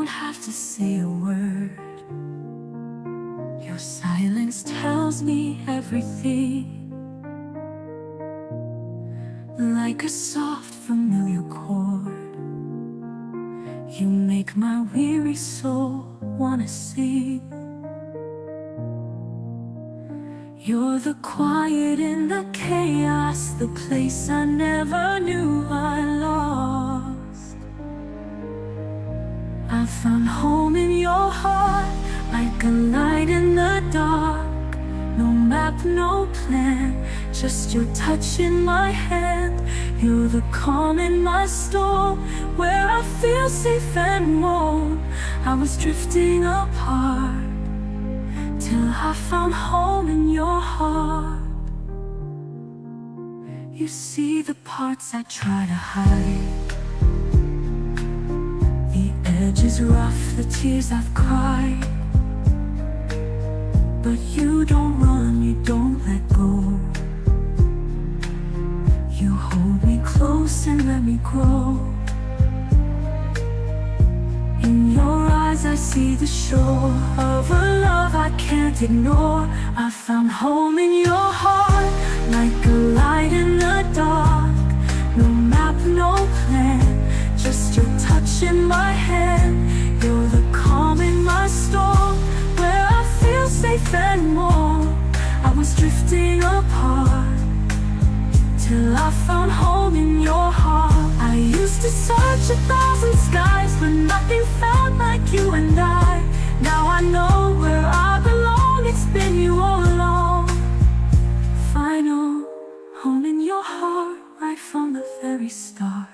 don't have to say a word. Your silence tells me everything. Like a soft familiar chord, you make my weary soul wanna sing. You're the quiet in the chaos, the place I never knew I lost. I found home in your heart, like a light in the dark. No map, no plan, just your touch in my hand. You're the calm in my storm, where I feel safe and warm. I was drifting apart, till I found home in your heart. You see the parts I try to hide, the edges rough, the tears I've cried. But you don't run, you don't let go. You hold me close and let me grow. In your eyes I see the shore of a love I can't ignore. I found home in your heart, like a light in the dark. No map, no plan, just your touch in my hand. You're the calm in my storm, where I feel safe and warm. I was drifting apart, till I found home in your heart. I used to search 1,000 skies, but nothing felt like you and I. Now I know where I belong, it's been you all along. Final home in your heart, right from the very start.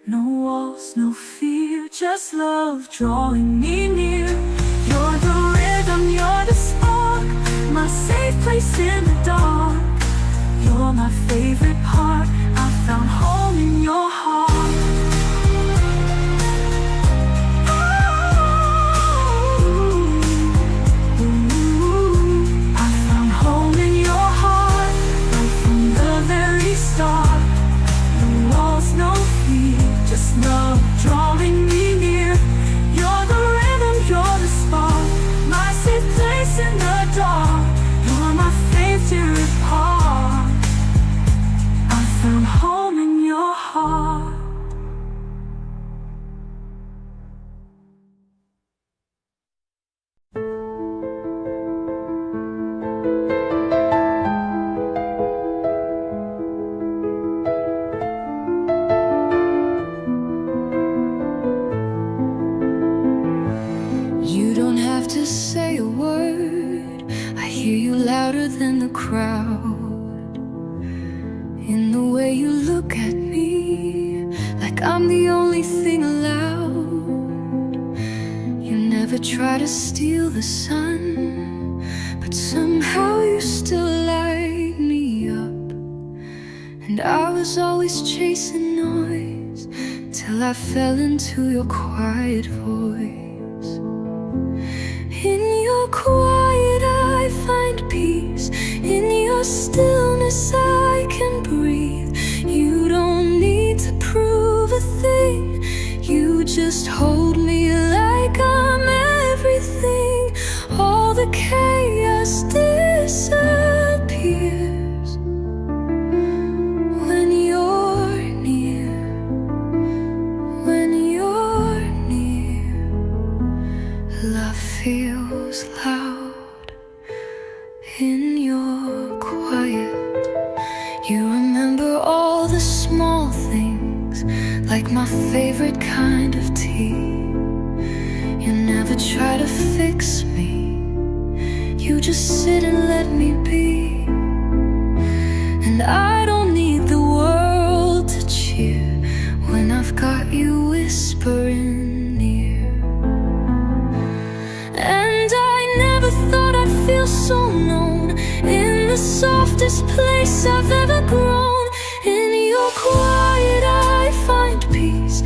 No walls, no fear, just love drawing me near. You're the rhythm, you're the spark, my safe place in the dark. You're my favorite part, I found home in your heart. I found home in your heart, right from the very start. No walls, no fear, just love drawing me near. You're the rhythm, you're the spark, my safe place in the dark. You're my favorite part, I found home in your heart. You don't have to say a word, I hear you louder than the crowd. In the way you look at me, like I'm the only thing allowed. You never try to steal the sun, but somehow you still light me up. And I was always chasing noise, till I fell into your quiet voice. In your quiet I find peace, in your stillness I can breathe. You don't need to prove a thing, you just hold me like I'm everything. All the chaos disappears when you're near, when you're near. Love feels loud in your quiet. You remember all the small things, like my favorite kind of tea. You never try to fix me, you just sit and let me be. And I don't need the world to cheer when I've got you whispering near. And I never thought I'd feel so known in the softest place I've ever grown. In your quiet I find peace,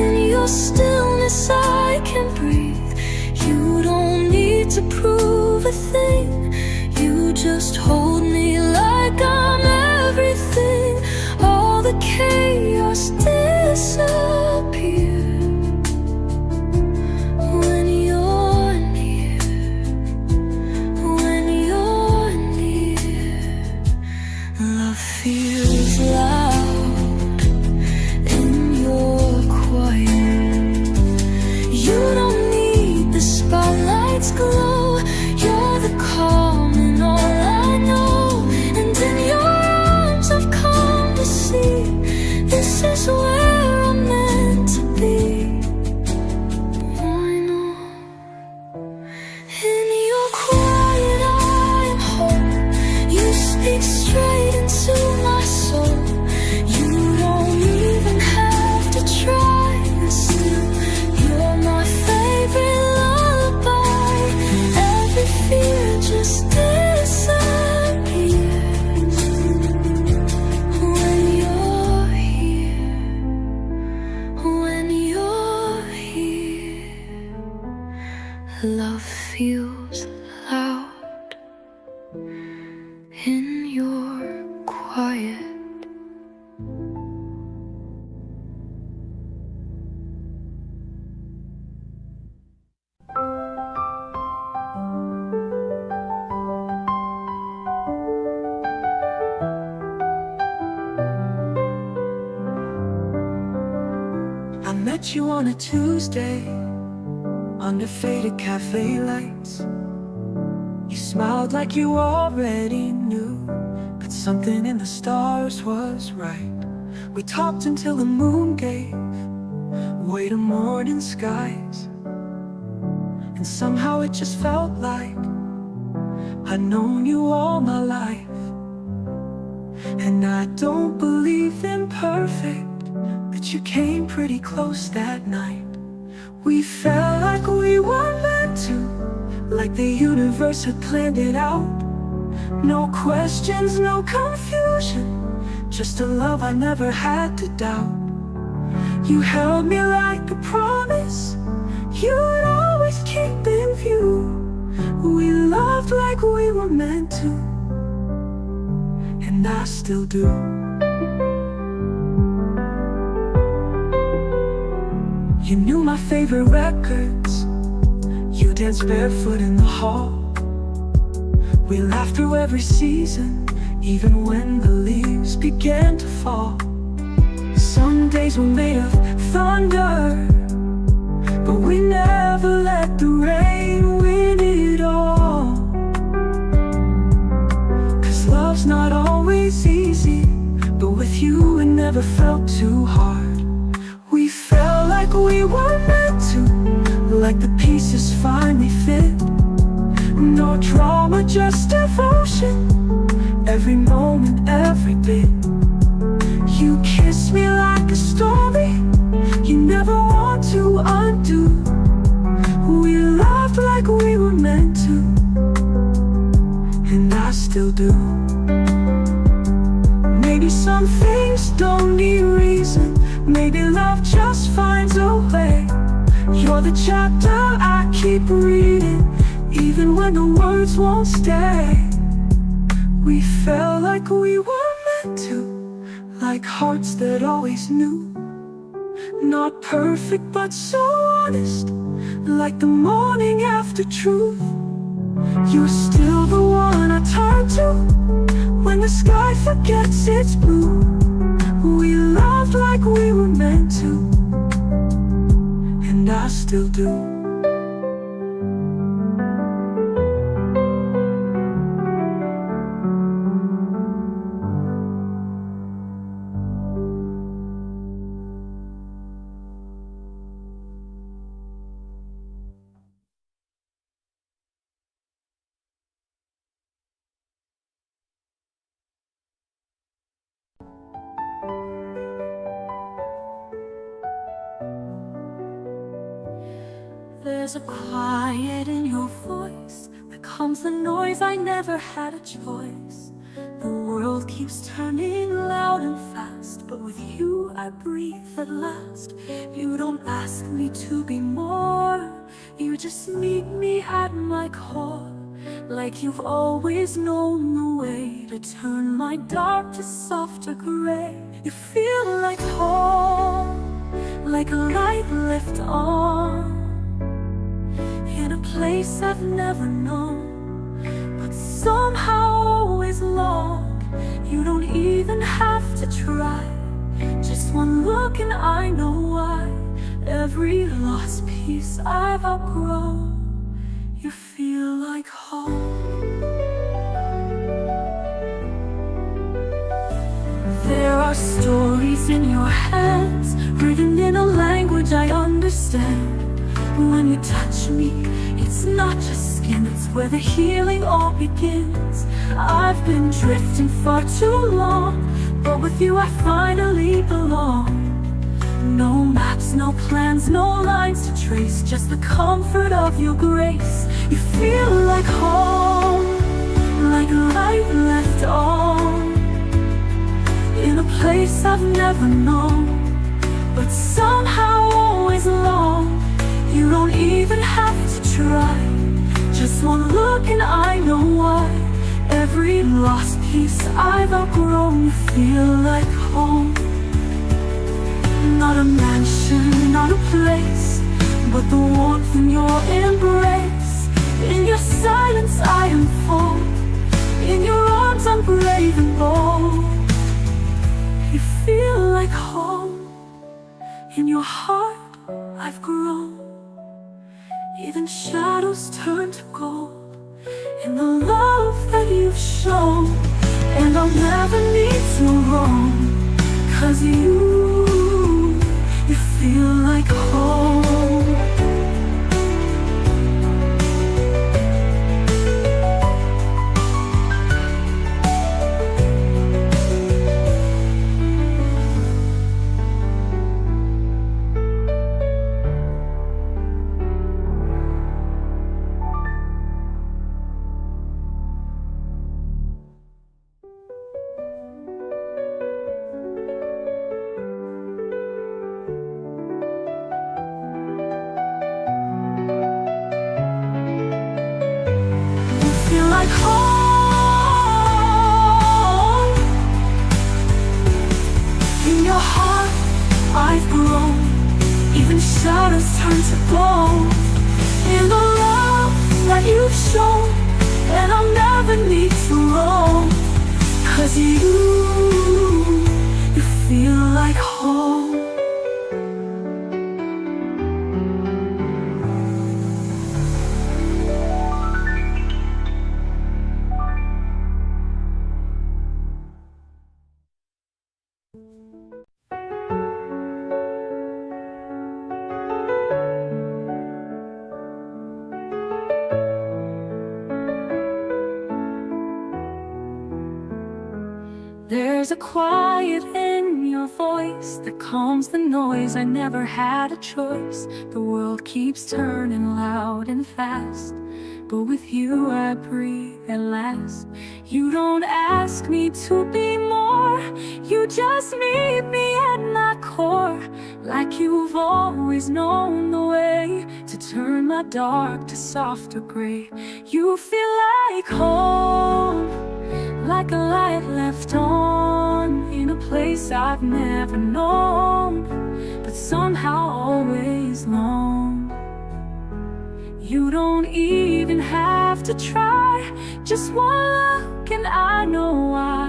in your stillness I can breathe. You don't need to prove a thing, you just hold me like I'm everything. All the chaos disappears met you on a Tuesday under faded cafe lights. You smiled like you already knew, but something in the stars was right. We talked until the moon gave way to morning skies, and somehow it just felt like I'd known you all my life. And I don't believe in perfect, but you came pretty close that night. We felt like we were meant to, like the universe had planned it out. No questions, no confusion, just a love I never had to doubt. You held me like a promise you'd always keep in view. We loved like we were meant to, and I still do. You knew my favorite records, you danced barefoot in the hall. We laughed through every season, even when the leaves began to fall. Some days were made of thunder, but we never let the rain win it all. 'Cause love's not always easy, but with you it never felt too hard. We felt like we were meant to, like the pieces finally fit. No drama, just devotion, every moment, every bit. You kissed me like a story you never want to undo. We loved like we were meant to, and I still do. Maybe some things don't need reason, maybe love just finds a way. You're the chapter I keep reading, even when the words won't stay. We felt like we were meant to, like hearts that always knew. Not perfect but so honest, like the morning after truth. You're still the one I turn to when the sky forgets its blue. We loved like we were meant to, and I still do. There's a quiet in your voice that calms the noise. I never had a choice. The world keeps turning loud and fast, but with you I breathe at last. You don't ask me to be more, you just meet me at my core. Like you've always known the way to turn my dark to softer gray. You feel like home, like a light left on, in a place I've never known, but somehow always long. You don't even have to try, just one look and I know why. Every lost piece I've outgrown, you feel like home. There are stories in your hands, written in a language I understand. When you touch me, it's not just skin, it's where the healing all begins. I've been drifting far too long, but with you I finally belong. No maps, no plans, no lines to trace, just the comfort of your grace. You feel like home, like a light left on, in a place I've never known, but somehow always long. You don't even have to try, just one look and I know why. Every lost piece I've outgrown, you feel like home. Not a mansion, not a place, but the warmth in your embrace. In your silence I am full, in your arms I'm brave and bold. You feel like home, In your heart I've grown. Even shadows turn to gold in the love that you've shown. And I'll never need to roam, 'cause you feel like home. Like home. In your heart I've grown. Even shadows turn to gold in the love that you've shown. And I'll never need to roam, 'cause you feel like home. There's a quiet in your voice that calms the noise. I never had a choice. The world keeps turning loud and fast, but with you I breathe at last. You don't ask me to be more, you just meet me at my core. Like you've always known the way to turn my dark to softer gray. You feel like home, like a light left on in a place I've never known, but somehow always known. You don't even have to try, just one look and I know why.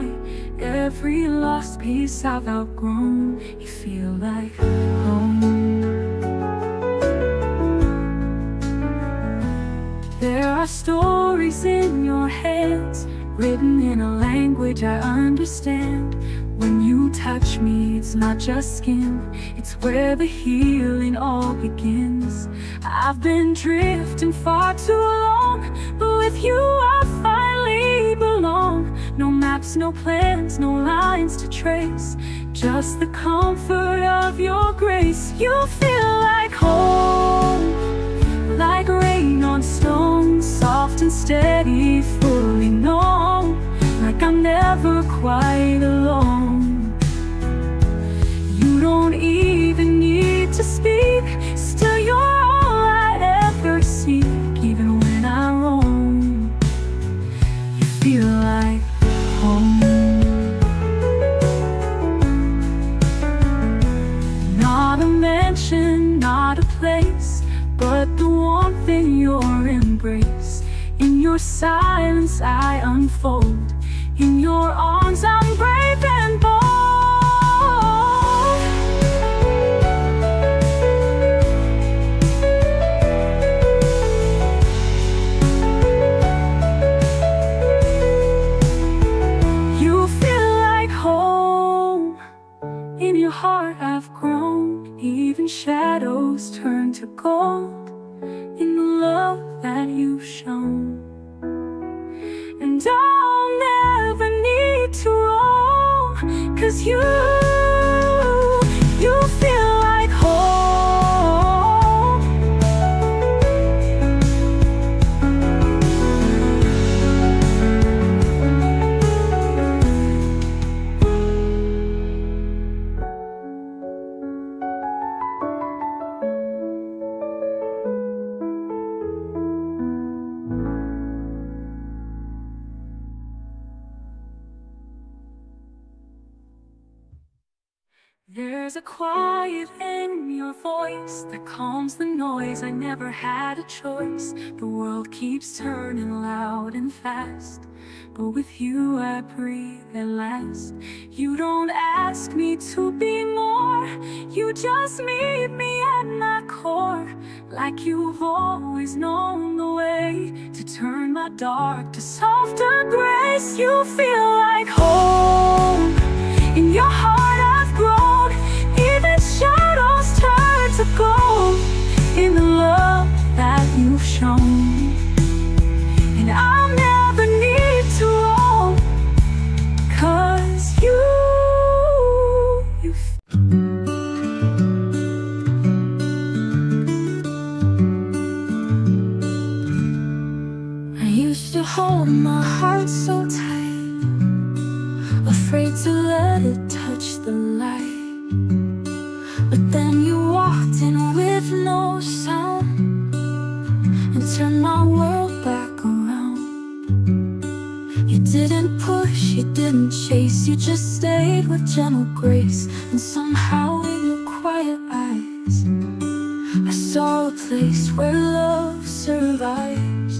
Every lost piece I've outgrown, you feel like home. There are stories in your hands, written in a language I understand. When you touch me, it's not just skin, it's where the healing all begins. I've been drifting far too long, but with you I finally belong. No maps, no plans, no lines to trace, just the comfort of your grace. You feel like home, like rain on stone, soft and steady, fully known, like I'm never quite alone. You don't even need to speak, still you're all I ever seek. Even when I roam, you feel like home. Not a mansion, not a place, but the warmth in your embrace. In your silence I unfold, in your arms I'm brave and bold. You feel like home, in your heart I've grown. Even shadows turn to gold in the love that you've shown. And I'll never need to roam, 'cause you feel like home. There's a quiet in your voice that calms the noise. I never had a choice. The world keeps turning loud and fast, but with you I breathe at last. You don't ask me to be more, You just meet me at my core, like you've always known the way to turn my dark to softer grace. You feel like home. In your heart I've grown. Even shadows turn to gold in the love that you've shown. And I'll never need to roam, 'cause I used to hold my heart so tight, afraid to let it touch the light. But then you walked in with no sound and turned my world back around. You didn't push, you didn't chase, you just stayed with gentle grace. And somehow in your quiet eyes I saw a place where love survives.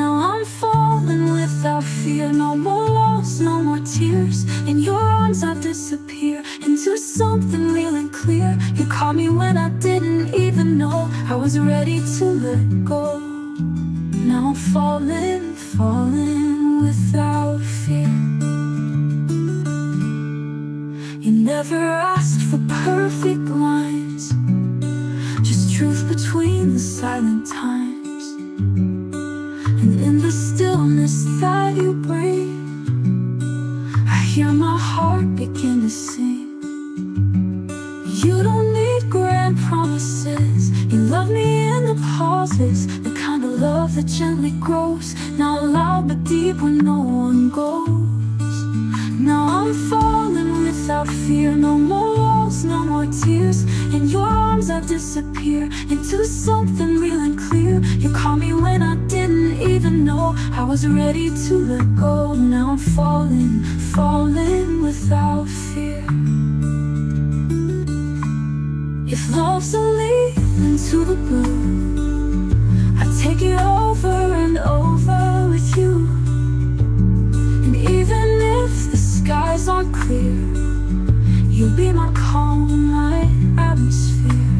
Now I'm falling without fear. No more loss, no more tears. In your arms I disappear into something real and clear. You caught me when I didn't even know I was ready to let go. Now I'm falling, falling without fear. You never asked for perfect lines, just truth between the silent times. And in the stillness that you bring, I hear my heart begin to sing. You don't need grand promises. You love me in the pauses, the kind of love that gently grows, not loud but deep when no one goes. Now I'm falling without fear. No more walls, no more tears. In your arms I disappear into something real and clear. You caught me when I didn't even know I was ready to let go. Now I'm falling, falling without fear. If love's a leap into the blue, I take it over and over with you. And even if the skies aren't clear, you'll be my calm, my atmosphere.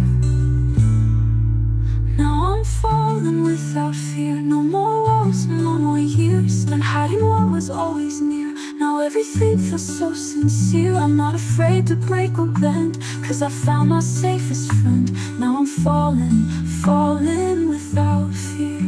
Now I'm falling without fear. No more walls, no more years spent hiding what was always near. Now everything feels so sincere. I'm not afraid to break or bend, 'cause I found my safest friend. Now I'm falling, falling without fear.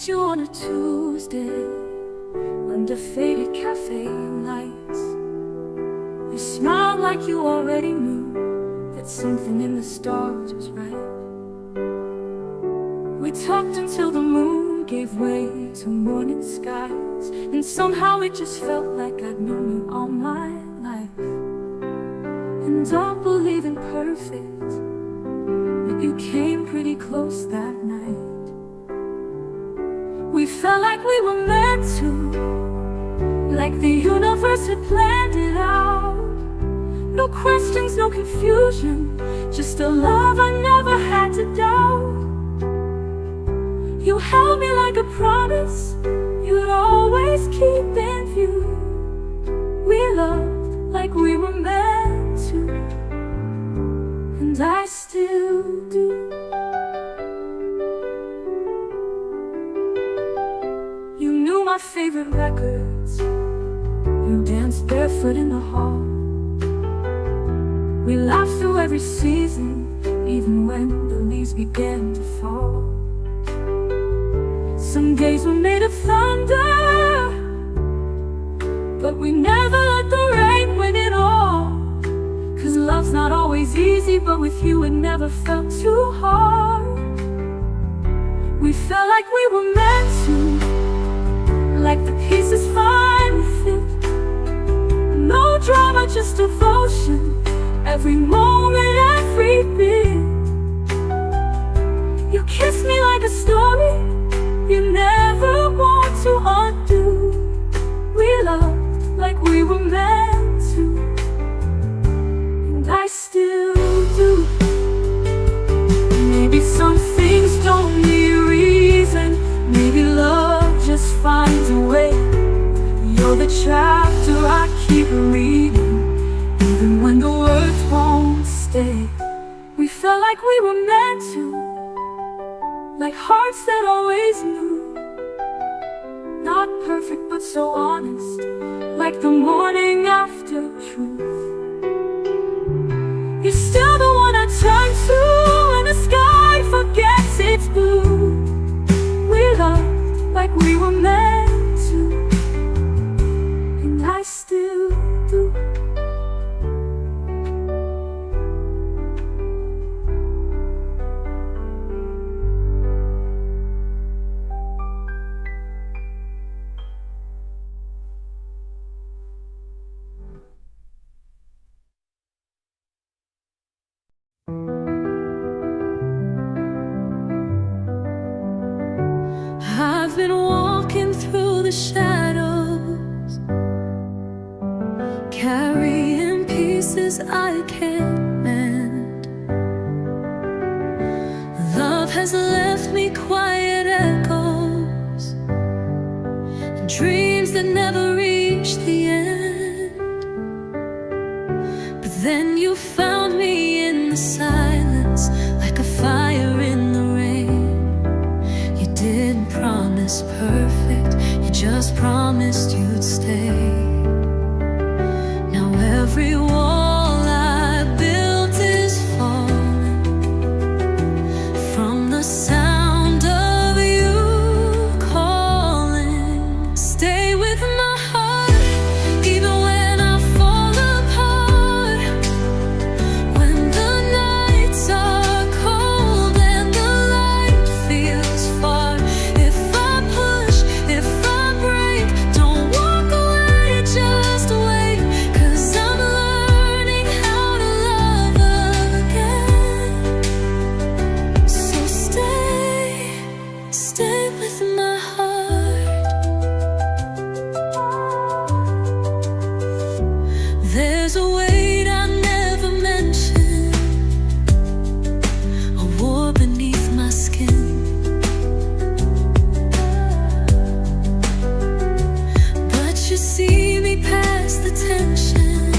You on a Tuesday under faded cafe lights. You smiled like you already knew that something in the stars was right. We talked until the moon gave way to morning skies, and somehow it just felt like I'd known you all my life. And don't believe in perfect, but you came pretty close that night. We felt like we were meant to, like the universe had planned it out. No questions, no confusion, just a love I never had to doubt. You held me like a promise you'd always keep in view. We loved like we were meant to, and I still do. You knew my favorite records, you danced barefoot in the hall. We laughed through every season, even when the leaves began to fall. Some days were made of thunder, but we never let the rain win it all. 'Cause love's not always easy, but with you it never felt too hard. We felt like we were meant to, like the pieces finally fit. No drama, just devotion, every moment, every bit. You kissed me like a story you never want to undo. We loved like we were meant to, and I still do. Maybe some things don't need reason, maybe love just finds a way. You're the chapter I keep reading, even when the words won't stay. We felt like we were meant to, like hearts that always knew. Not perfect but so honest, like the morning after truth. You're still the one I turn to when the sky forgets its blue. We loved like we were meant to, and I still do. I've been walking through the shadows, carrying pieces I can't mend. Love has left me quiet echoes, and dreams that never reach the end. But then you found me in the silence, like a fire in the rain. You didn't promise perfect, you just promised you'd stay. Now every wall I built is falling from the sound of you calling. Stay with my heart, even when I fall apart. When the nights are cold and the light feels far. If I push, if I break, don't walk away, just wait. 'Cause I'm learning how to love again. So stay with my heart. There's a weight I never mentioned, a war beneath my skin. But you see me past the tension,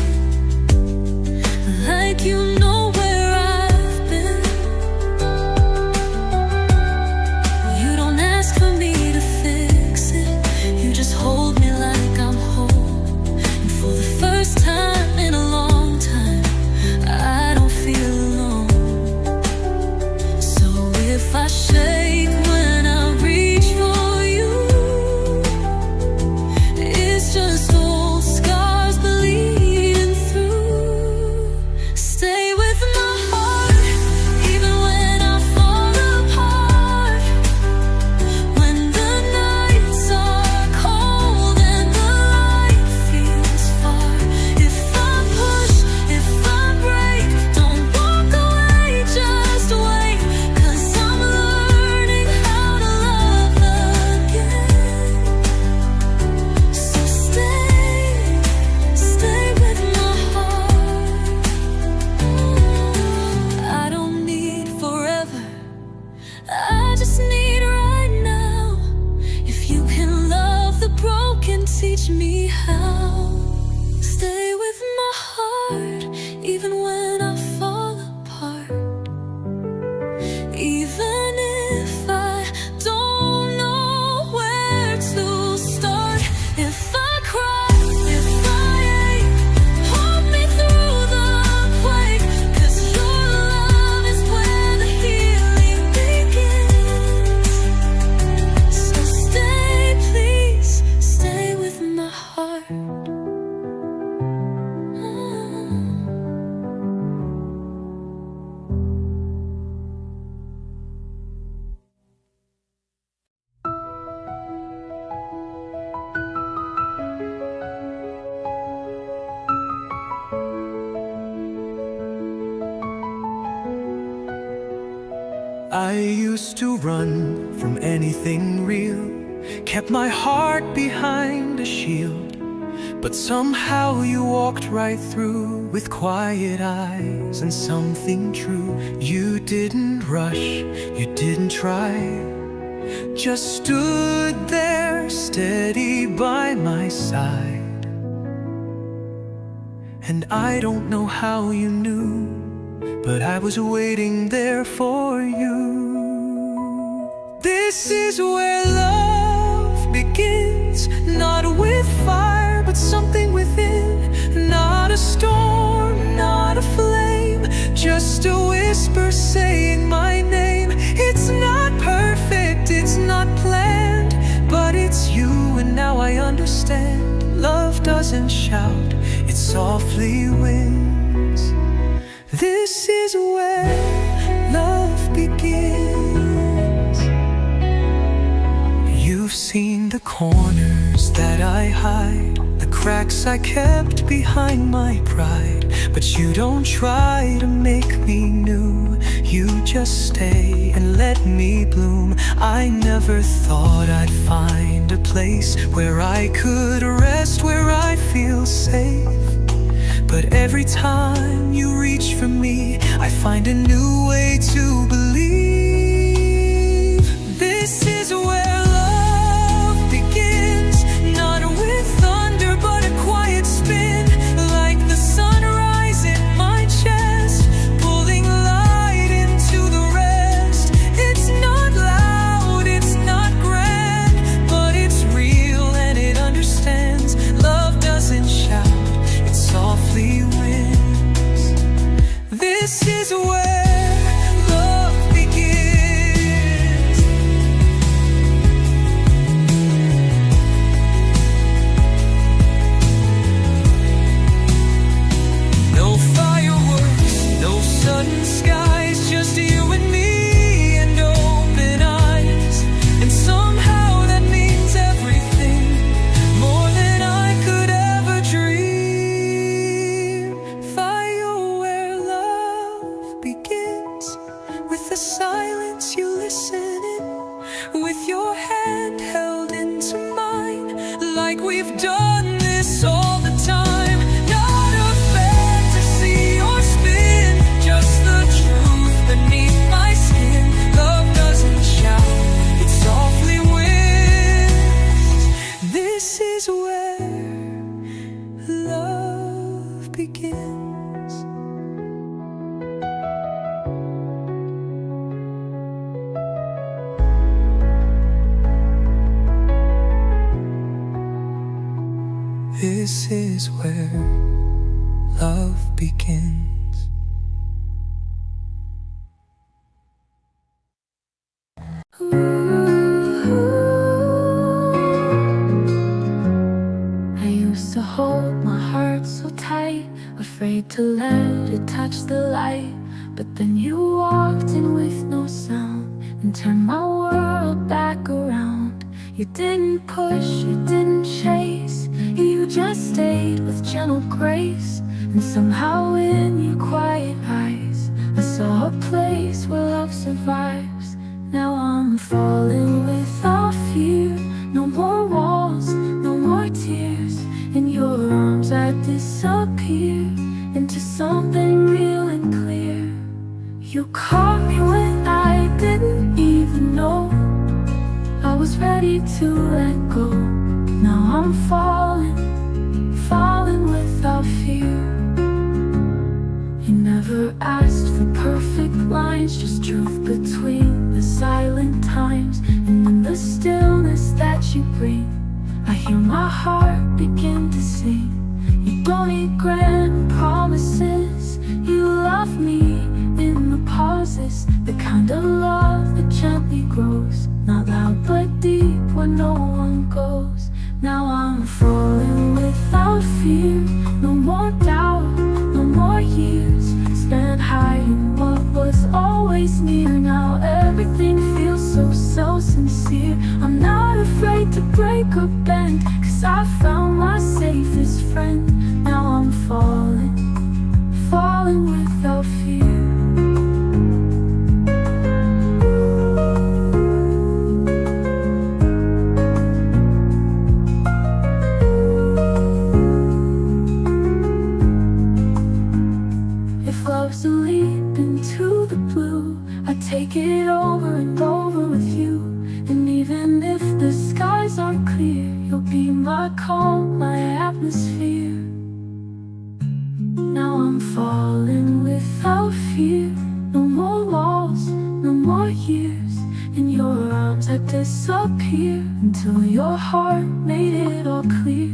like you know where I've been. You don't ask for me to fix it, you just hold me like I'm whole. And for the first time in a long time, I don't feel alone. So if I shake when I reach for you, it's just a now. Stay with my heart, even when I fall apart. Even if I don't know where to start. If I cry, if I ache, hold me through the quake. 'Cause your love is where the healing begins. So stay, please, stay with my heart. I used to run from anything real, kept my heart behind a shield. But somehow you walked right through with quiet eyes and something true. You didn't rush, you didn't try, just stood there steady by my side. And I don't know how you knew, but I was waiting there for you. This is where love begins, not with fire, but something within. Not a storm, not a flame, just a whisper saying my name. It's not perfect, it's not planned, but it's you, and now I understand. Love doesn't shout, it softly wins. This is where love begins. You've seen the corners that I hide, the cracks I kept behind my pride. But you don't try to make me new, you just stay and let me bloom. I never thought I'd find a place where I could rest, where I feel safe. But every time you reach for me, I find a new way to believe. This is where love begins, not with thunder, but a quiet spin. Like the sunrise in my chest, pulling light into the rest. It's not loud, it's not grand, but it's real and it understands. Love doesn't shout, it softly wins. This is where love begins. No fireworks, no sudden skies, just you and me and open eyes. And somehow that means everything, more than I could ever dream. Fire where love begins, with the silence you listen in, with your hand held into mine, like we've done this all the time. Not a fantasy or spin, just the truth beneath my skin. Love doesn't shout, it softly wins. This is where love begins. This is where love begins. I used to hold my heart so tight, afraid to let it touch the light. But then you walked in with no sound and turned my world back around. You didn't push, you didn't chase, you just stayed with gentle grace. And somehow in your quiet eyes, I saw a place where love survives. Now I'm falling without fear, no more walls, no more tears. In your arms I disappear into something real and clear. You caught me when I didn't even know I was ready to let go. Now I'm falling lines just drove between the silent times. And in the stillness that you bring, I hear my heart begin to sing. You don't need grand promises, you love me in the pauses, the kind of love that gently grows, not loud but deep where no one goes. Now I'm falling without fear, no more doubt, no more years spent hiding what was always near. Now everything feels so sincere. I'm not afraid to break or bend, 'cause I found my safest friend. Now I'm falling without fear. If love's a leap into the blue, I take it over and over with you. And even if the skies aren't clear, you'll be my calm, my atmosphere. Now I'm falling without fear. No more walls, no more years. In your arms I disappear until your heart made it all clear.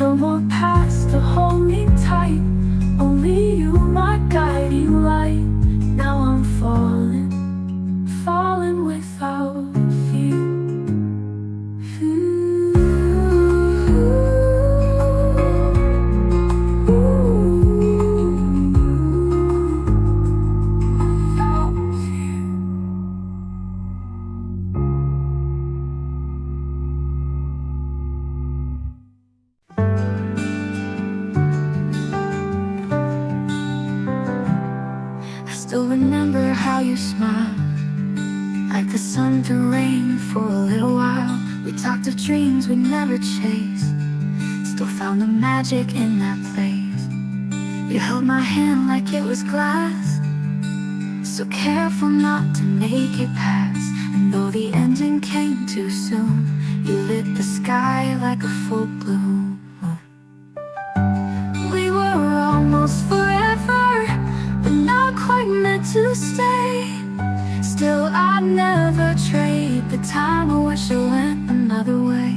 No more past to hold me tight, only you, my guiding light. Now I'm falling without fear. I still remember how you smiled, like the sun through rain for a little while. We talked of dreams we never chased, still found the magic in that place. You held my hand like it was glass, so careful not to make it pass. And though the ending came too soon, you lit the sky like a full bloom. We were almost forever, but not quite meant to stay. Still I'd never trade the time. I wish I went another way.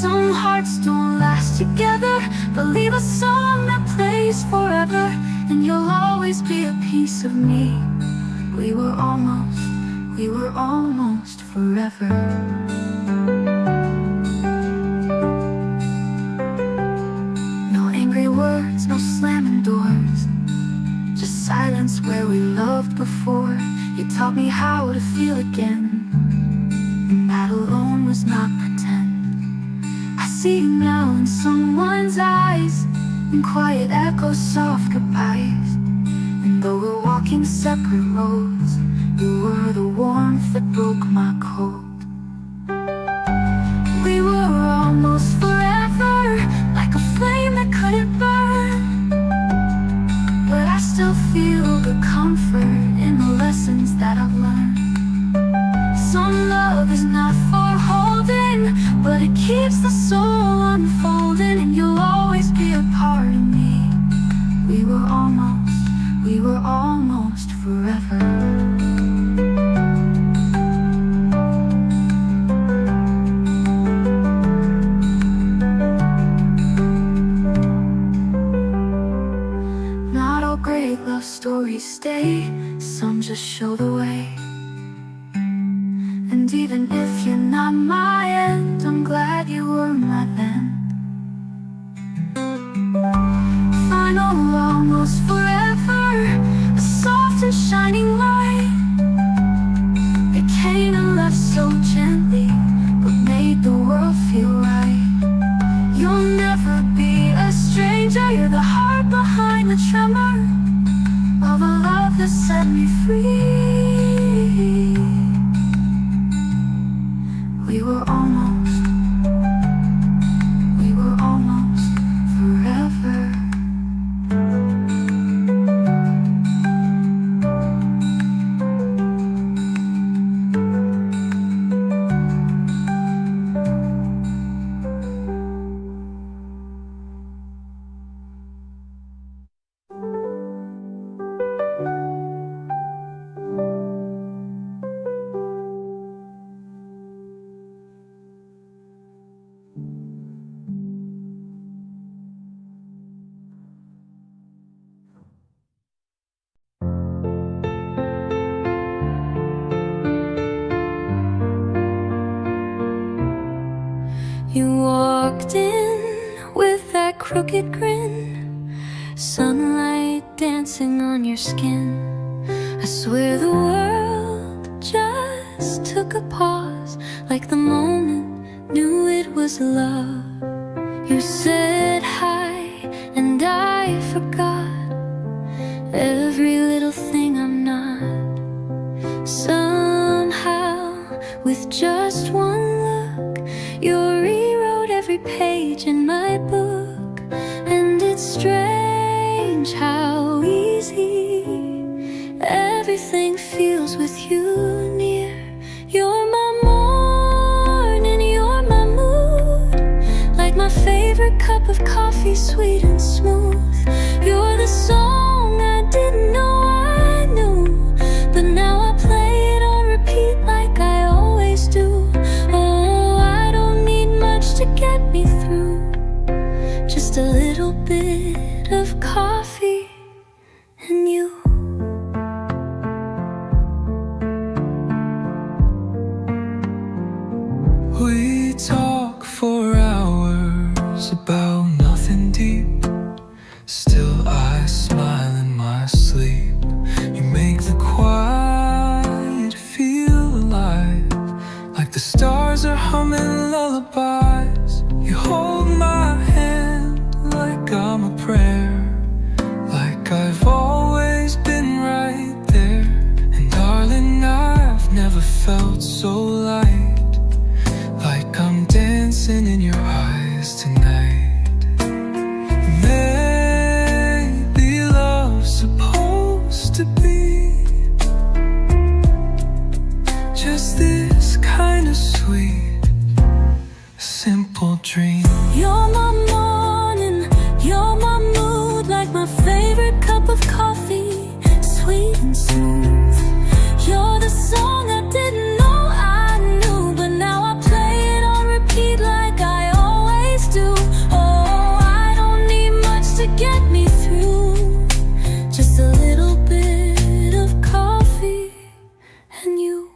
Some hearts don't last together, but leave a song that plays forever. And you'll always be a piece of me. We were almost forever. No angry words, no slamming doors, just silence where we loved before. You taught me how to feel again, and that alone was not pretend. I see you now in someone's eyes, in quiet echoes, soft goodbyes. And though we're walking separate roads, you were the warmth that broke my cold. We were almost forever, like a flame that couldn't burn. But I still feel the comfort in the lessons that I've learned. Some love is not for holding, but it keeps the soul unfolding. And you'll always be a part of me. We were almost forever. Not all great love stories stay, some just show the way. And even if you're not my end, I'm glad you were my then. Final, almost forever, a soft and shining light. It came and left so gently, but made the world feel right. You'll never be a stranger, you're the heart behind the tremor of a love that set me free. We were almost forever. crooked grin, sunlight dancing on your skin. I swear the world just took a pause, like the moment knew it was love. You said hi and I forgot every little thing I'm not. Somehow, with just one look, you rewrote every page in my book. And it's strange how easy everything feels with you near. You're my morning, you're my mood, like my favorite cup of coffee, sweet and smooth. You're the song I didn't know I knew, but now I play it on repeat like I always do. Oh, I don't need much to get me through, just a little bit of coffee and you. We talk for hours about nothing deep. Still I smile in my sleep. You make the quiet feel alive, like the stars are humming lullabies. You hold my hand like I'm a prayer, like I've always been right there. And darling, I've never felt so light, like I'm dancing in your eyes tonight. Maybe love's supposed to be just this kind of sweet, simple dream. You're my morning, you're my mood, like my favorite cup of coffee, sweet and smooth. You're the song I didn't know I knew, but now I play it on repeat like I always do. Oh, I don't need much to get me through, just a little bit of coffee and you.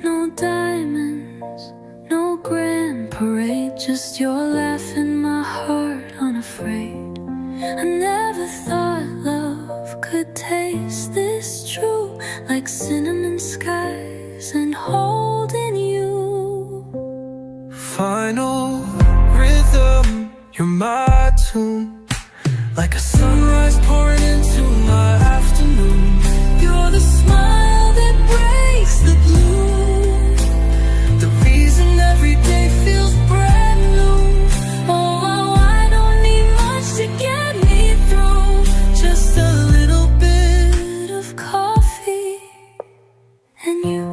No diamonds, no grand parade, just your laugh in my heart unafraid. I never thought love could taste this true, like cinnamon skies and holding you. Final rhythm, you're my tune, like a sunrise pouring into my afternoon. You're the smile that breaks the blue, The reason every day feels brand new. oh, I don't need much to get me through, just a little bit of coffee and you.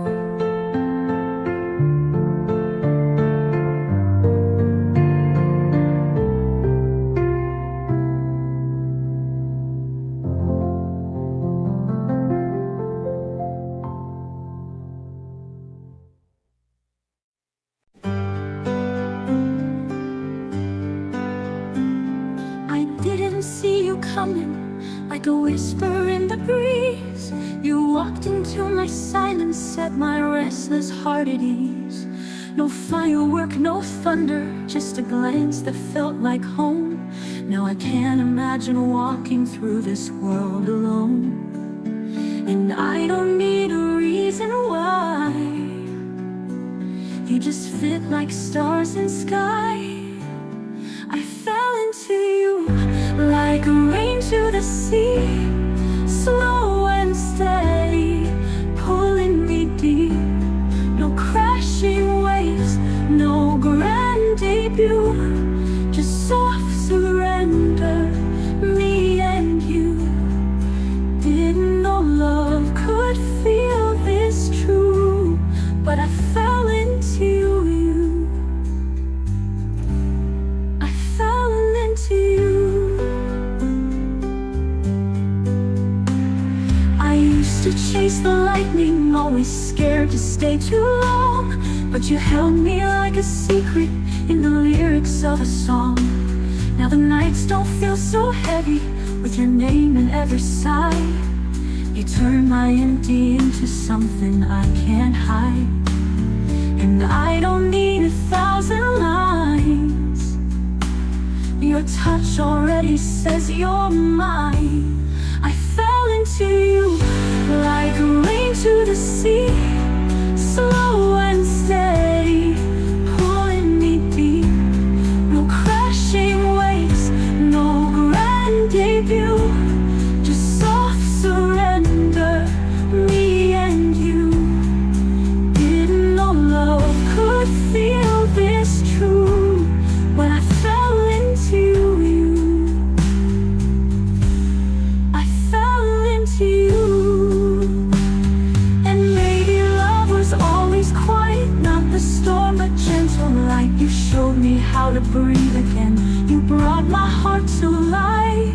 I didn't see you coming, like a whisper in the breeze. You walked into my silence, set my restless heart at ease. No firework, no thunder, just a glance that felt like home. Now I can't imagine walking through this world alone. And I don't need a reason why, you just fit like stars in sky. I fell into you like rain to the sea, slow and steady, pulling me deep. No crashing waves, no grand debut, just soft surrender, me and you. Didn't know love could feel this true, but I fell into you. I fell into you. I used to chase the lightning, always scared to stay too long, but you held me like a secret in the lyrics of a song. Now the nights don't feel so heavy, with your name in every sigh. You turn my empty into something I can't hide. And I don't need 1,000 lines, You showed me how to breathe again. You brought my heart to life.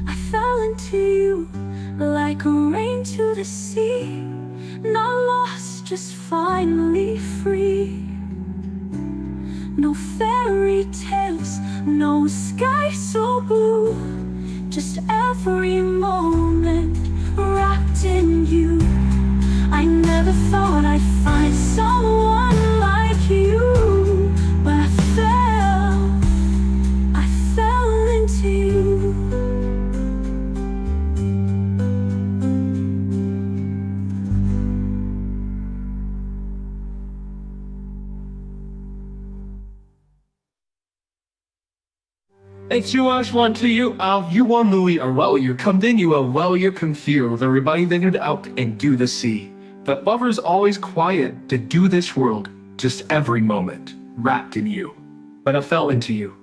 I fell into you like rain to the sea. Not lost, just finally free. No fairy tales, no sky so blue, just every moment wrapped in you. I never thought I'd find someone like you, but I fell into you. Thanks so much one to you. You want Louis or well you continue well you can feel the reminding out and do the sea. But lover's always quiet to do this world, just every moment wrapped in you. But I fell into you.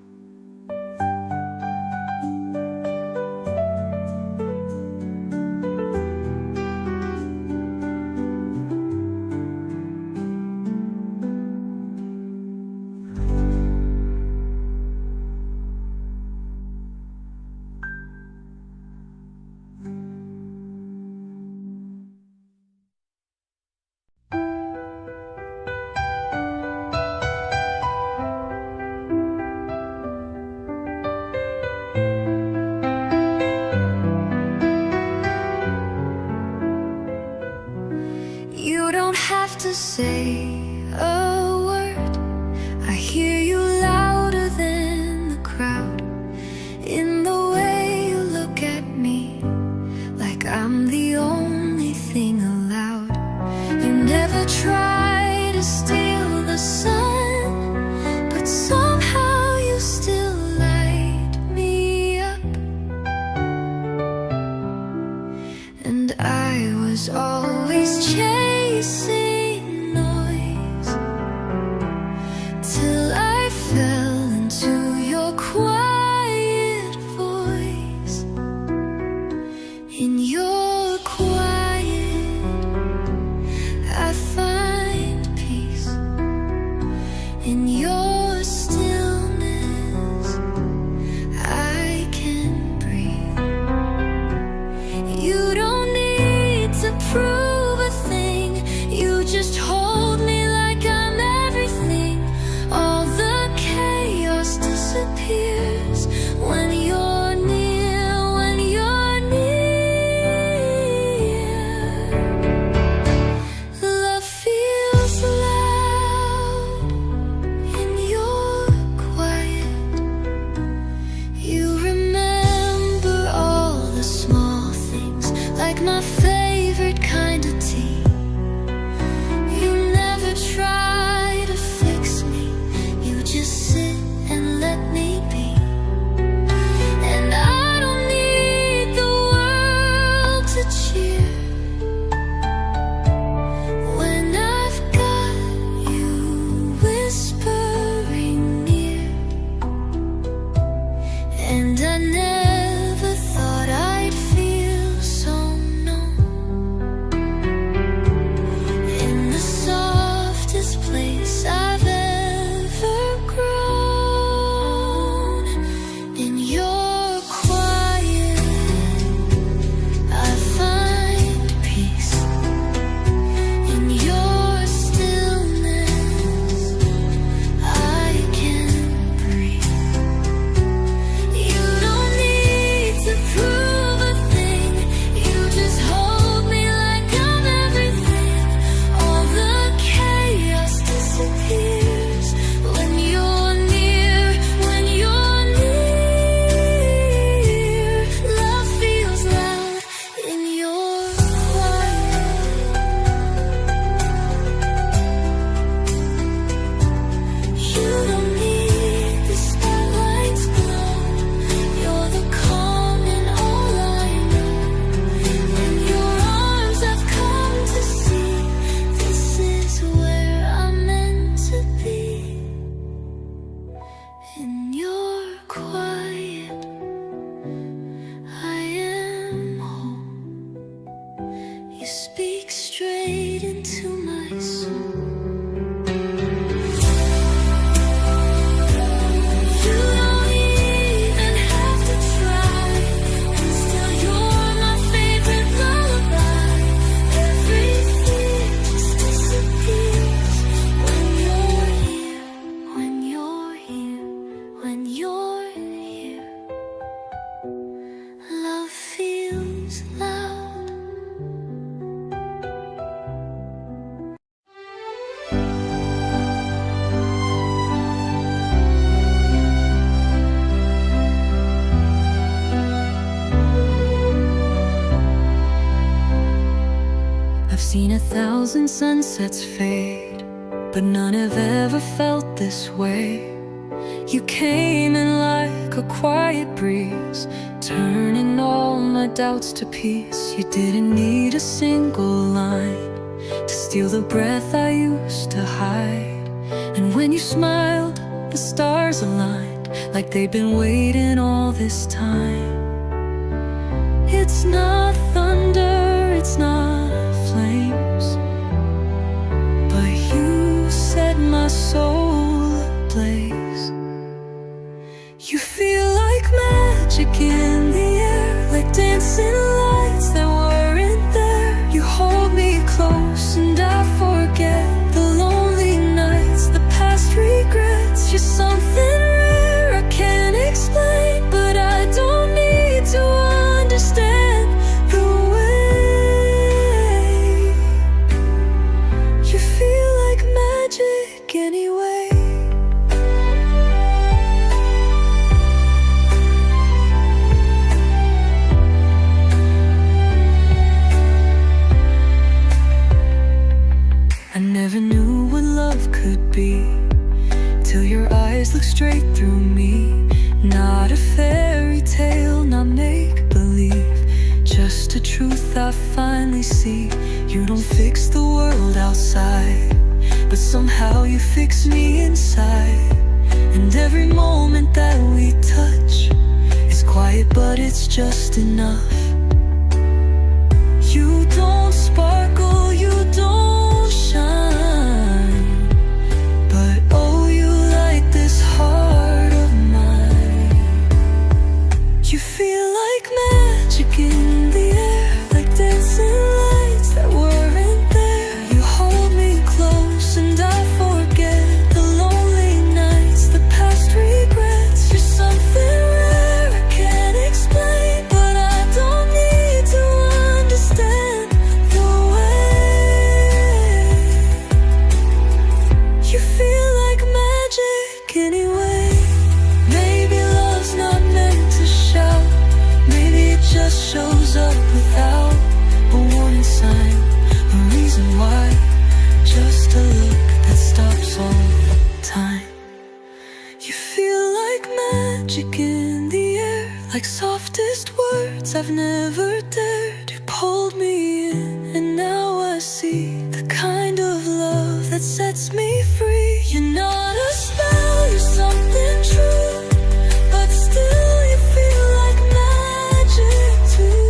You don't have to say a word. I hear you louder than the crowd. In the way you look at me, like I'm the only thing allowed. You never try to steal the sun, but somehow you still light me up. And I was always chasing noise till I fell into your quiet voice. In your quiet, I find peace. In your stillness, I can breathe. You don't need to prove a thing. You just hold me like I'm everything. All the chaos disappears when you're near, when you're near. Love feels loud in candles and sunsets fade, but none have ever felt this way. You came in like a quiet breeze, turning all my doubts to peace. You didn't need a single line to steal the breath I used to hide. And when you smiled, the stars aligned, like they'd been waiting all this time. It's not thunder, it's not flames, but you set my soul ablaze. You feel like magic in the air, like dancing lights that weren't there. You hold me close and I forget the lonely nights, the past regrets. You're something rare I can't explain, but I don't need to understand the way. You feel like magic anyway. I never knew what love could be till your eyes look straight through me. Not a fairy tale, not make-believe, just a truth I finally see. You don't fix the world outside, but somehow you fix me inside. And every moment that we touch is quiet, but it's just enough. You don't sparkle, you don't shine, but oh, you light this heart of mine. You feel like magic in the air, like dancing lights that weren't there. You hold me close and I forget the lonely nights, the past regrets. You're something rare I can't explain, but I don't need to understand the way. You feel like magic anyway. Maybe love's not meant to shout, maybe it just shows up without a warning sign, a reason why, just a look that stops all time. You feel like magic in the air, like softest words I've never dared. You pulled me in and now I see the kind of love that sets me free. You're not a spell, you're something true, but still you feel like magic too.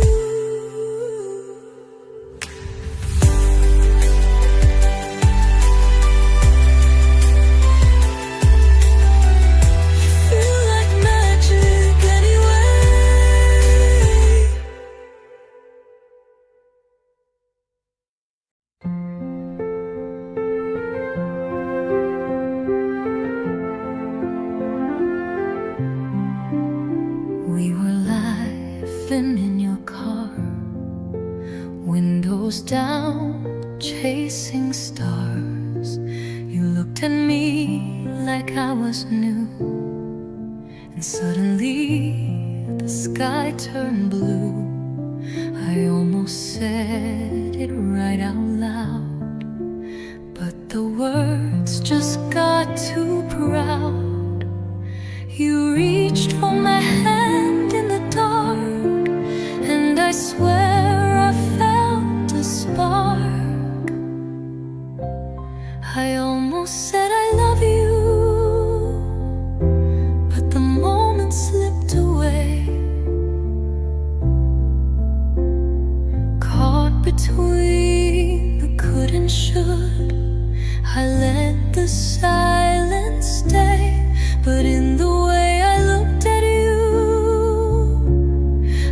You feel like magic anyway. We were laughing in your car, windows down, chasing stars. You looked at me like I was new, and suddenly the sky turned blue. I almost said it right out loud, but the words just got too proud. You reached for my hand in the dark, and I swear I felt a spark. I almost said I love you, but the moment slipped away. Caught between the could and should, I let the silence stay. But in the way I looked at you,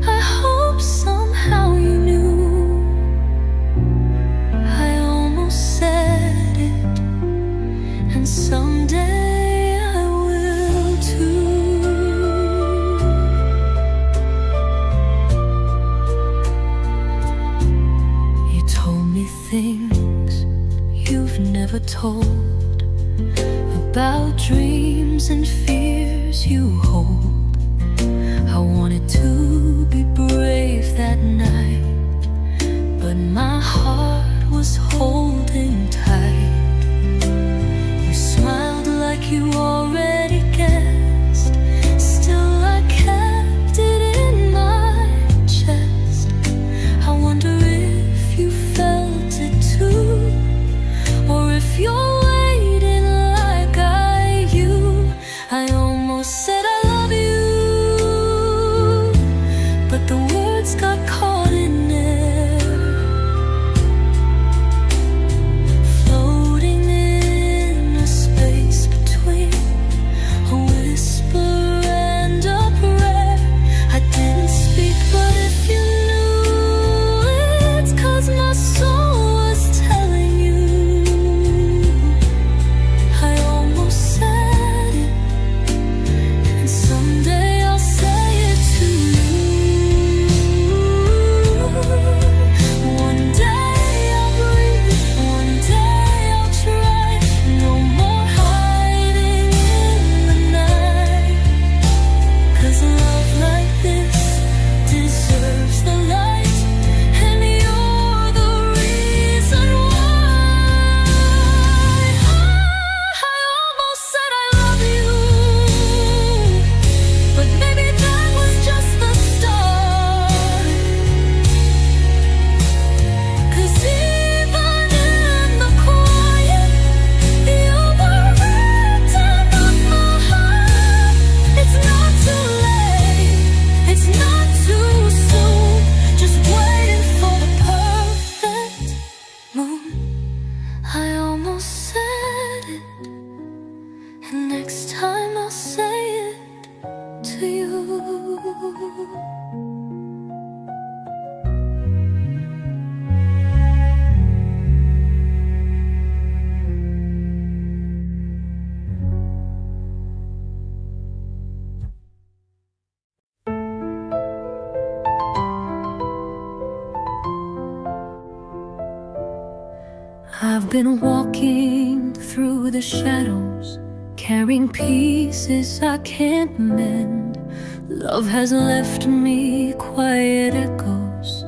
I hope somehow you knew. I almost said it, and someday I will too. You told me things you've never told, about dreams and fears you hold. I wanted to be brave that night, but my heart was holding tight. You smiled like you already guessed. Still I kept it in my chest. I wonder if you felt it too, or if you're waiting like I you. I almost said I love you, but the words got caught in air, floating in a space between a whisper and a prayer. I didn't speak, but if you knew, it's 'cause my soul was telling you. I almost said it, and someday I'll say it to you. One day I'll breathe, one day I'll try. No more hiding in the night, 'cause love like this deserves the light, and you're the reason why. I almost said I love you, but maybe that was just the start. 'Cause even in the quiet, you were written on my heart. It's not too late, it's not too soon, just waiting for the perfect moon. I almost said it, and next time I'll say it to you. I've been walking through the shadows, carrying pieces I can't mend. Love has left me quiet echoes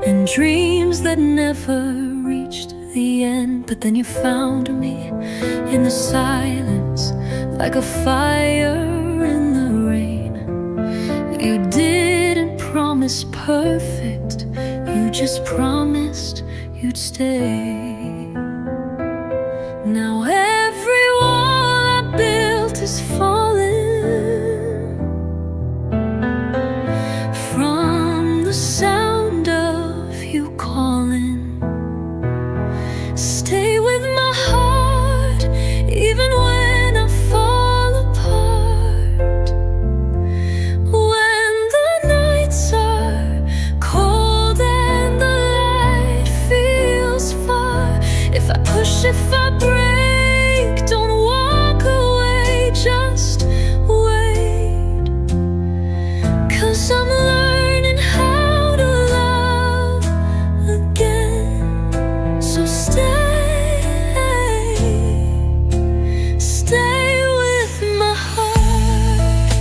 and dreams that never reached the end. But then you found me in the silence, like a fire in the rain. You didn't promise perfect, you just promised you'd stay. Now every wall I built is falling from the sound of you calling. Stay with my heart even when I fall apart. When the nights are cold and the light feels far, if I push, if I break, don't walk away, just wait. 'Cause I'm learning how to love again. So stay with my heart.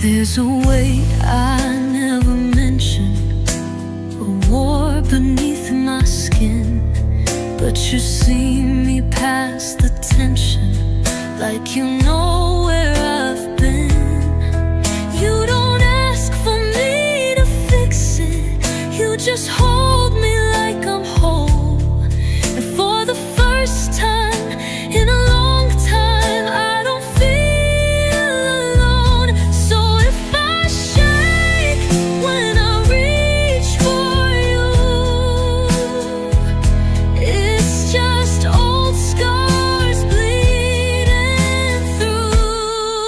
There's a weight I never mentioned, a war beneath my skin, but you see me past the tension, like you know where I've been. You don't ask for me to fix it, you just hold me like I'm whole. And for the first time in a long time, I don't feel alone. So if I shake when I reach for you, it's just old scars bleeding through.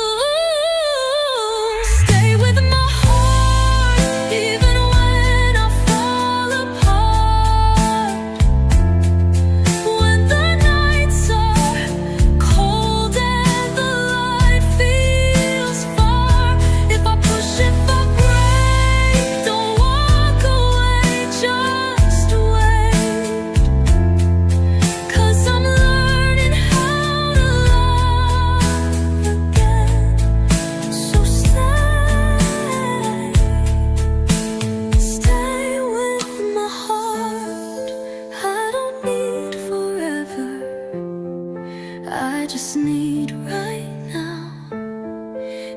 I just need right now.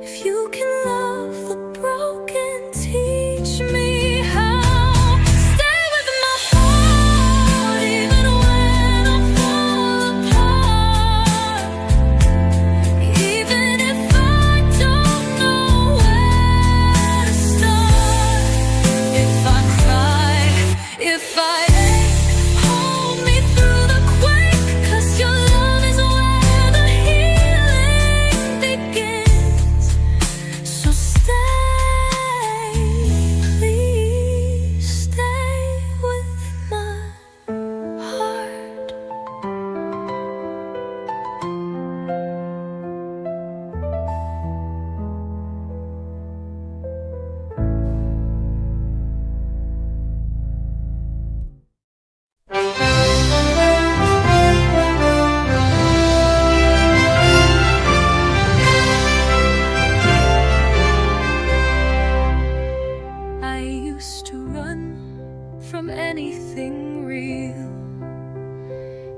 If you can love the broken, teach me how. Stay with my heart even when I fall apart. Even if I don't know where to start. If I cry, if I ache, hold me through the quake. 'Cause your love is where the healing begins. So stay, please stay with my heart. I used to run from anything real,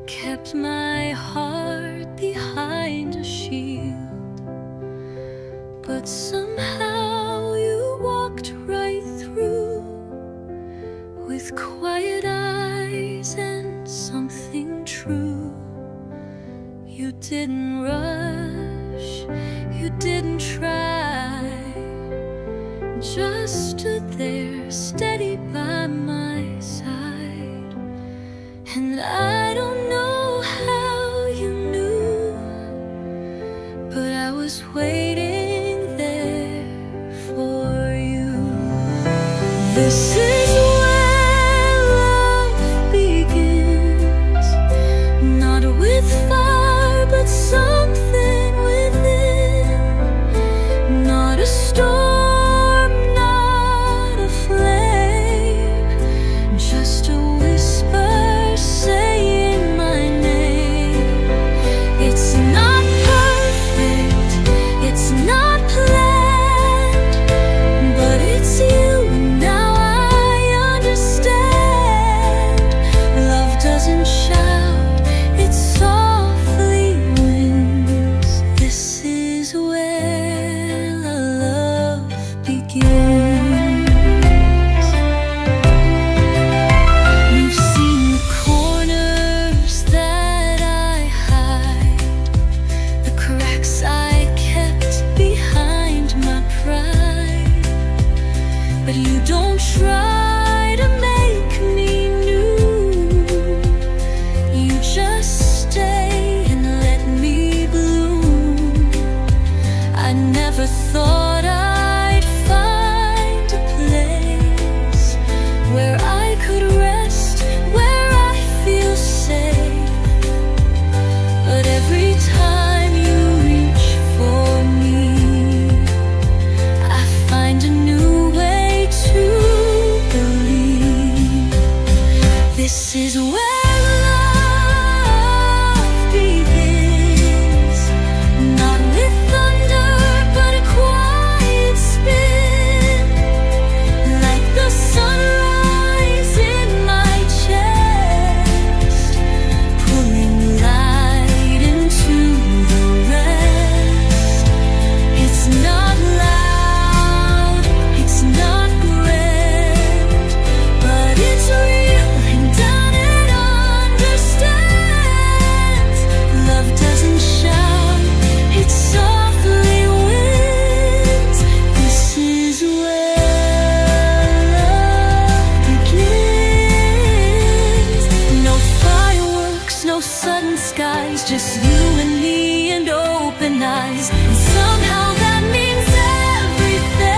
kept my heart behind a shield, but somehow you walked right through with quiet eyes and something true. You didn't rush, you didn't try, just stood there steady by my side. And I don't know how you knew, but I was waiting there for you. This is where love begins, not with fire but something within. Not a storm, not a flame, just a whisper saying my name. It's not perfect, it's not planned, but it's you, and now I understand. Love doesn't shout, it softly wins. This is where love begins. You've seen the corners that I hide, the cracks I kept behind my pride. But you don't try to make me new, you just stay and let me bloom. I never thought I'd find a place where I could rest, where I feel safe. But every time you reach for me, I find a new way to believe. This is where love begins, not with thunder but a quiet spin, like the sunrise in my chest, pulling light into the rest. It's not loud, it's not grand, but it's real, and down it understands. Love doesn't shout, it softly wins. This is where love begins. No fireworks, no sudden skies, just you and me and open eyes. And somehow that means everything,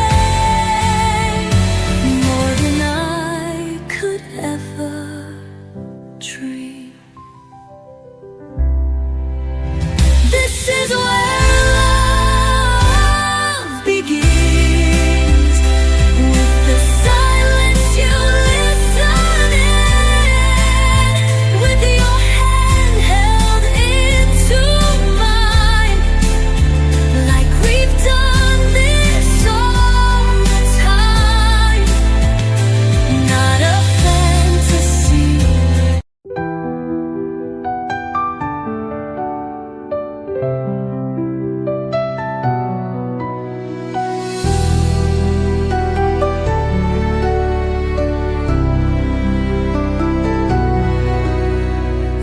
more than I could ever dream. This is where love begins, with the silence you listen in, with your hand held into mine,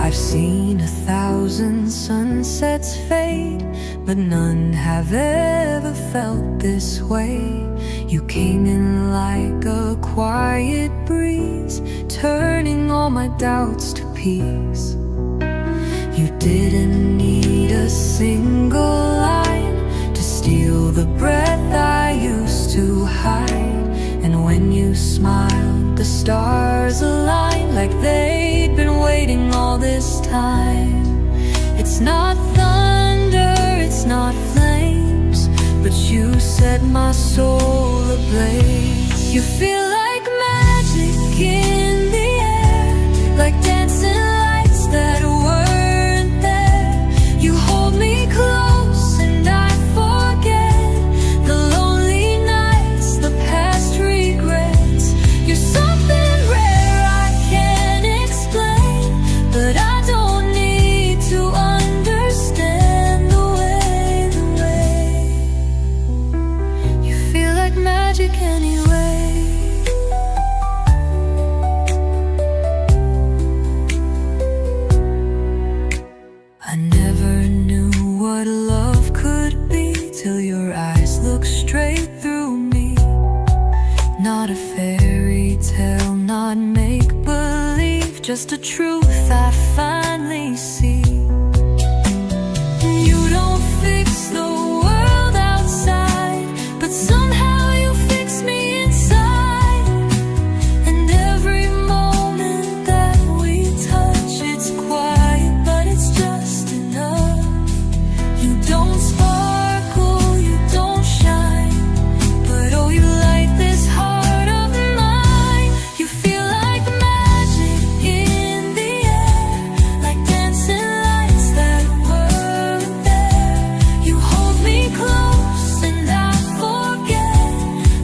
I've seen 1,000 sunsets fade, but none have ever felt this way. You came in like a quiet breeze, turning all my doubts to peace. You didn't need a single line to steal the breath I used to hide. And when you smiled, the stars aligned like they'd been waiting all this time. It's not thunder, it's not flames, but you set my soul ablaze. You feel like magic in the air, like dancing lights that weren't there. You hold me close and I forget the lonely nights, the past regrets. You're something rare I can't explain, but I don't need to understand the way you feel like magic anyway. I never knew what love could be till your eyes looked straight through me. Not a fairy tale, not make-believe, just a truth I finally see. You don't fix the world outside, but somehow you fix me inside. And every moment that we touch, it's quiet, but it's just enough. You don't sparkle, you don't shine, but oh, you light this heart of mine. You feel like magic in the air, like dancing lights that weren't there. You hold me close and I forget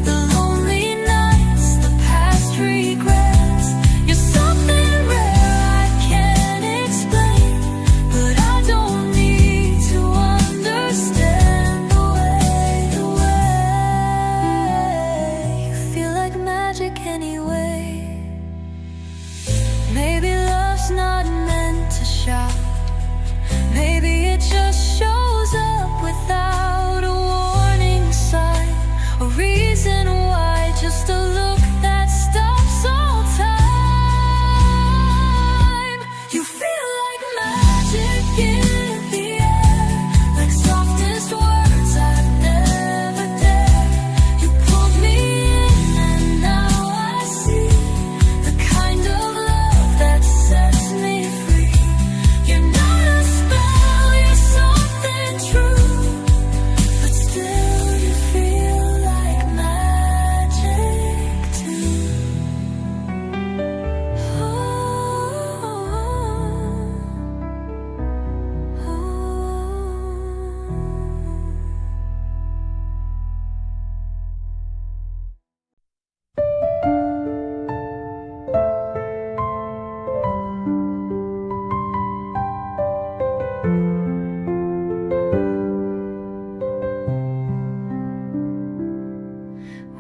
the lonely nights, the past regrets. You're something rare I can't explain, but I don't need to understand the way you feel like magic anyway. Maybe love's not meant to shout, maybe it just shows up without a warning sign, a reason why, just a look that stops all time. You feel like magic in the air, like softest words I've never dared. You pulled me in and now I see the kind of love that sets me free. You're not a spell, you're something true, but still you feel like magic too.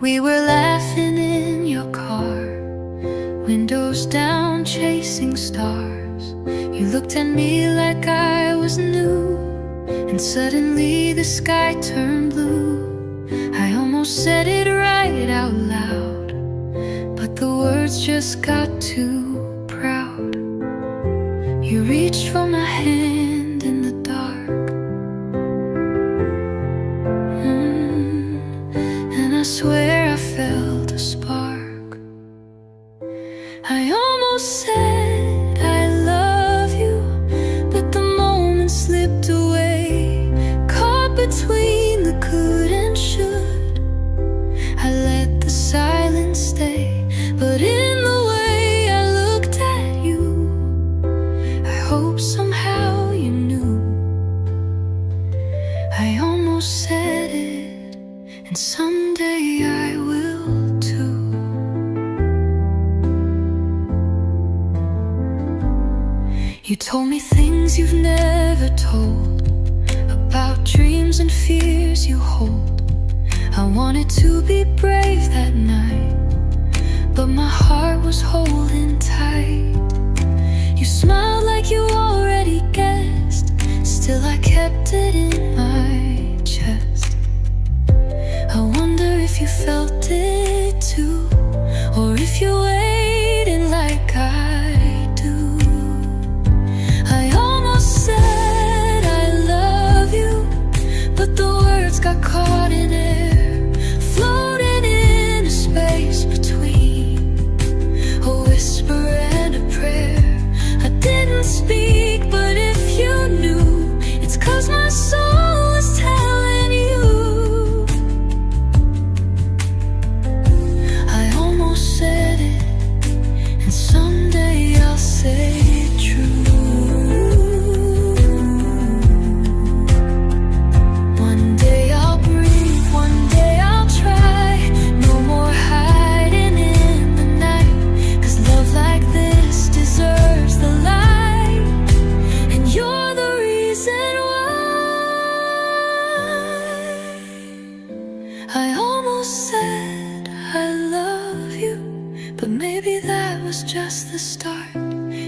We were laughing in your car, windows down, chasing stars. You looked at me like I was new, and suddenly the sky turned blue. I almost said it right out loud, but the words just got too proud. You reached for my hand in the dark, and I swear I felt a spark. I almost said I love you, but the moment slipped away, caught between the could and should. I let the silence stay, but in the way I looked at you, I hope somehow you knew. I almost said it, and someday I will too. You told me things you've never told, about dreams and fears you hold. I wanted to be brave that night, but my heart was holding tight. You smiled like you it in my chest. I wonder if you felt it too, or if you waited like I do. I almost said I love you, but the words got caught in air, floating in a space between a whisper and a prayer. I didn't speak, but if you knew, it's 'cause my soul is telling you. I almost said it, and someday I'll say it true. One day I'll breathe, one day I'll try. No more hiding in the night, 'cause love like this deserves the light, and you're the reason why. I almost said I love you, but maybe that was just the start,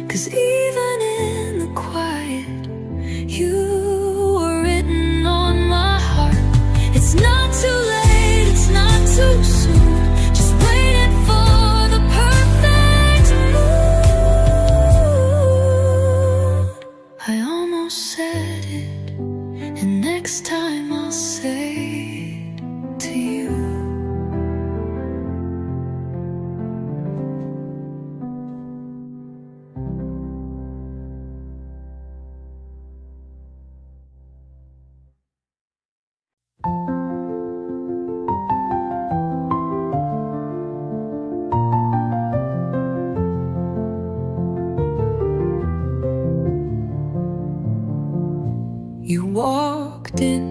'cause even in the quiet, you were written on my heart. It's not too late, it's not too soon, just waiting for the perfect mood. I almost said it, and next time I'll say it to you. You walked in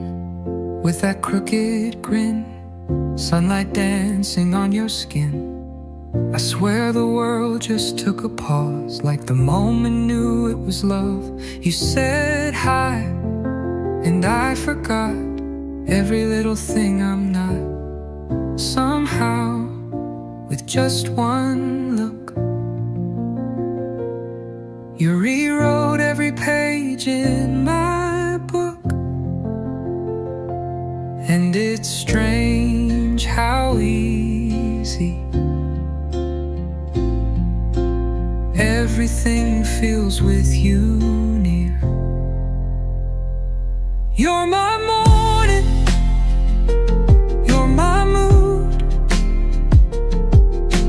with that crooked grin, sunlight dancing on your skin. I swear the world just took a pause, like the moment knew it was love. You said hi, and I forgot every little thing I'm not. Somehow, with just one look, you rewrote every page in my book. And it's strange how easy everything feels with you near. You're my morning, you're my mood,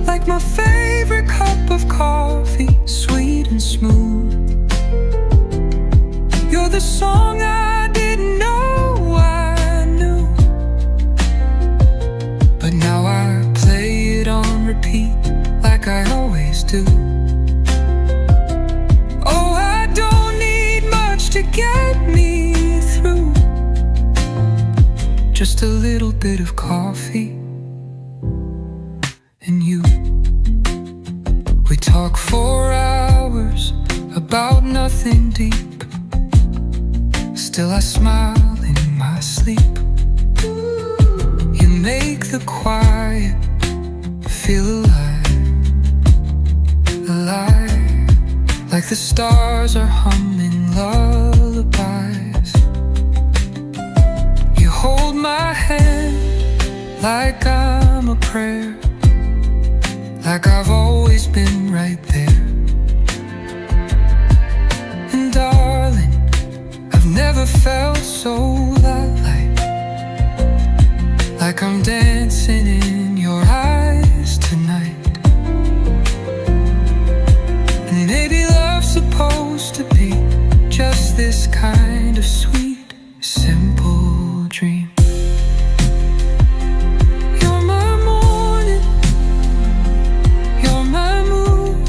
like my favorite cup of coffee, sweet and smooth. You're the song I didn't know I knew, but now I play it on repeat like I always do. Oh, I don't need much to get me through, just a little bit of coffee and you. We talk for hours about nothing deep, still I smile in my sleep. You make the quiet feel alive, alive, like the stars are humming lullabies. You hold my hand like I'm a prayer, like I've always been right there. And darling, I've never felt so light, like I'm dancing in your eyes tonight. And maybe love's supposed to be just this kind of sweet, simple dream. You're my morning, you're my mood,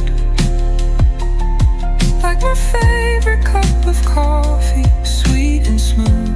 like my favorite cup of coffee, sweet and smooth.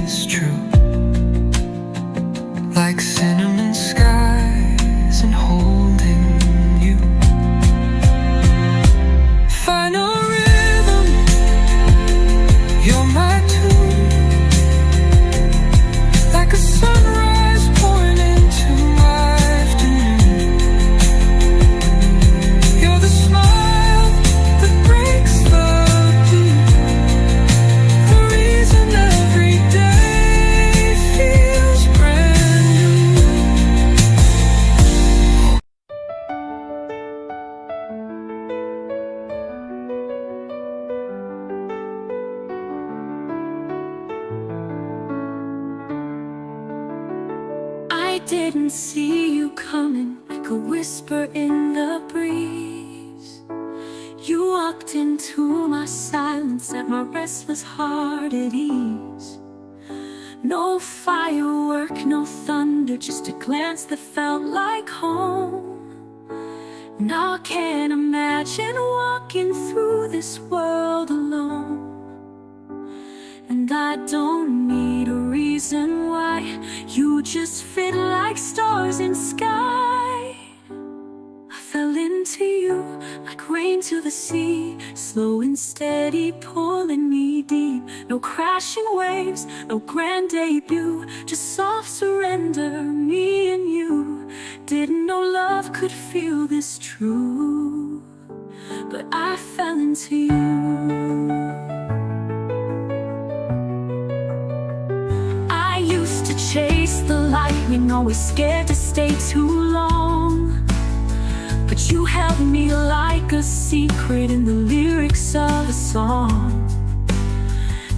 is true. Like cinnamon skies and holding you. Final rhythm, you're my tune. Like a sunrise pouring into my afternoon. You're the smile that breaks the blue. The reason every day feels brand new. I didn't see you coming, like a whisper in the breeze. You walked into my silence, set my restless heart at ease. No firework, no thunder, just a glance that felt like home. Now I can't imagine walking through this world alone. And I don't need a reason why. You just fit like stars in sky. I fell into you like rain to the sea, slow and steady, pulling me deep. No crashing waves, no grand debut, just soft surrender, me and you. Didn't know love could feel this true, but I fell into you. I used to chase the lightning, always scared to stay too long. But you held me like a secret in the lyrics of a song.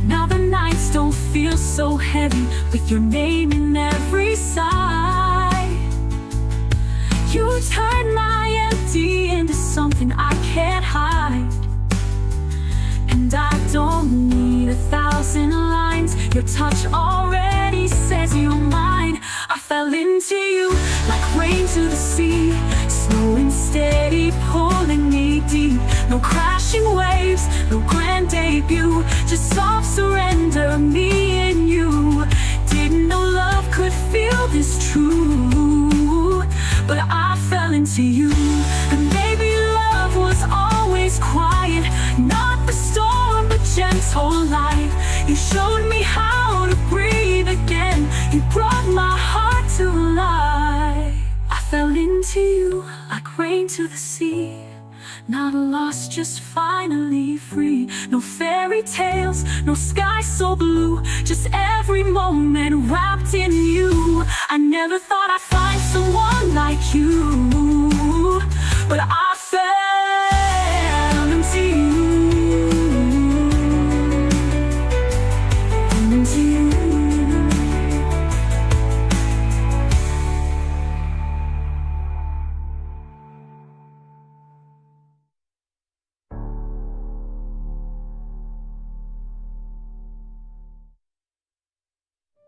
Now the nights don't feel so heavy with your name in every sigh. You turned my empty into something I can't hide. And I don't need 1,000 lines, your touch already says you're mine. I fell into you like rain to the sea, slow and steady, pulling me deep. No crashing waves, no grand debut, just soft surrender, me and you. Didn't know love could feel this true, but I fell into you. And maybe love was always quiet, not the storm but gentle light. You showed me how to breathe again, you brought my heart to life. I fell into you like rain to the sea, not lost, just finally free. No fairy tales, no sky so blue, just every moment wrapped in you. I never thought I'd find someone like you, but I fell into you. Into you.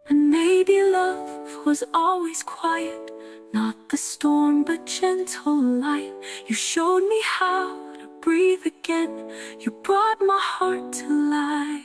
And maybe love was always quiet, not the storm but gentle light. You showed me how to breathe again, you brought my heart to life.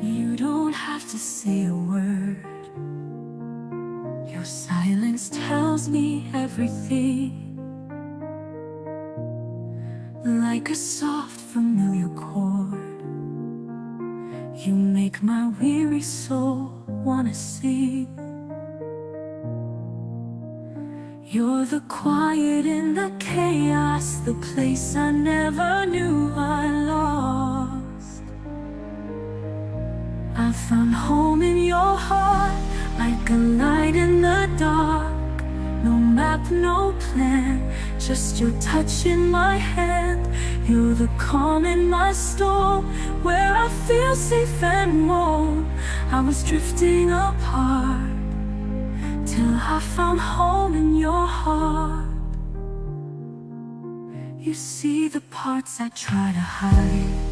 You don't have to say a word, your silence tells me everything. Like a soft familiar chord, you make my weary soul wanna sing. You're the quiet in the chaos, the place I never knew I lost. I found home in your heart, like a light in the dark. No map, no plan, just your touch in my hand. You're the calm in my storm, where I feel safe and warm. I was drifting apart till I found home in your heart. You see the parts I try to hide,